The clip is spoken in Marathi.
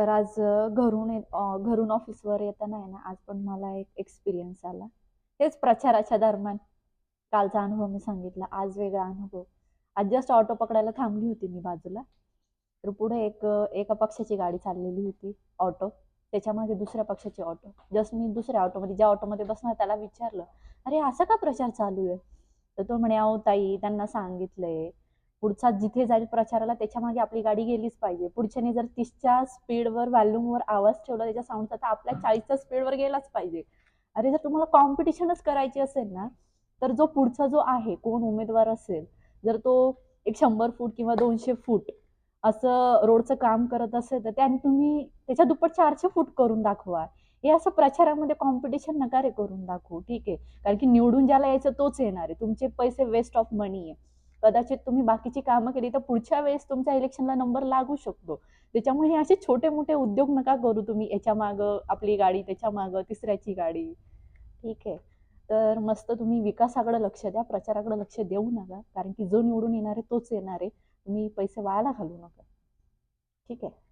तर आज घरून ऑफिसवर येताना आहे ना, आज पण मला एक एक्सपिरियन्स आला. हेच प्रचाराच्या दरम्यान. कालचा अनुभव मी सांगितला, आज वेगळा अनुभव. आज जस्ट ऑटो पकडायला थांबली होती मी बाजूला. तर पुढे एका पक्षाची गाडी चाललेली होती, ऑटो. त्याच्यामागे दुसऱ्या पक्षाची ऑटो. जस्ट मी दुसऱ्या ऑटोमध्ये, ज्या ऑटोमध्ये बसणार त्याला विचारलं, "अरे असा का प्रचार चालू आहे?" तर तो म्हणे, "अहो ताई, त्यांना सांगितलंय पुढचा जिथे जाईल प्रचाराला त्याच्या मागे आपली गाडी गेलीच पाहिजे. पुढच्याने जर 30च्या स्पीडवर व्हॉल्यूमवर आवाज ठेवला त्याच्या साऊंडचा, तर आपल्या 40च्या स्पीडवर गेलाच पाहिजे. अरे जर तुम्हाला कॉम्पिटिशनच करायची असेल ना, तर जो पुढचा जो आहे, कोण उमेदवार असेल, जर तो एक 100 फूट किंवा 200 फूट असं रोडचं काम करत असेल, तर त्याने तुम्ही त्याच्या दुप्पट 400 फूट करून दाखवा. हे असं प्रचारामध्ये कॉम्पिटिशन नका रे करून दाखवू, ठीक आहे. कारण की निवडून ज्याला यायचं तोच येणार आहे. तुमचे पैसे वेस्ट ऑफ मनी आहे. कदाचित तुम्ही बाकीची कामं केली तर पुढच्या वेळेस तुमच्या इलेक्शनला नंबर लागू शकतो. त्याच्यामुळे हे असे छोटे-मोठे उद्योग नका करू तुम्ही. याच्या मागं आपली गाडी, त्याच्या मागं तिसऱ्याची गाडी. ठीक आहे. तर मस्त तुम्ही विकासाकडे लक्ष द्या, प्रचाराकडे लक्ष देऊ नका. कारण की जो निवडून येणार आहे तोच येणार आहे. तुम्ही पैसे वायाला घालवू नका. ठीक आहे.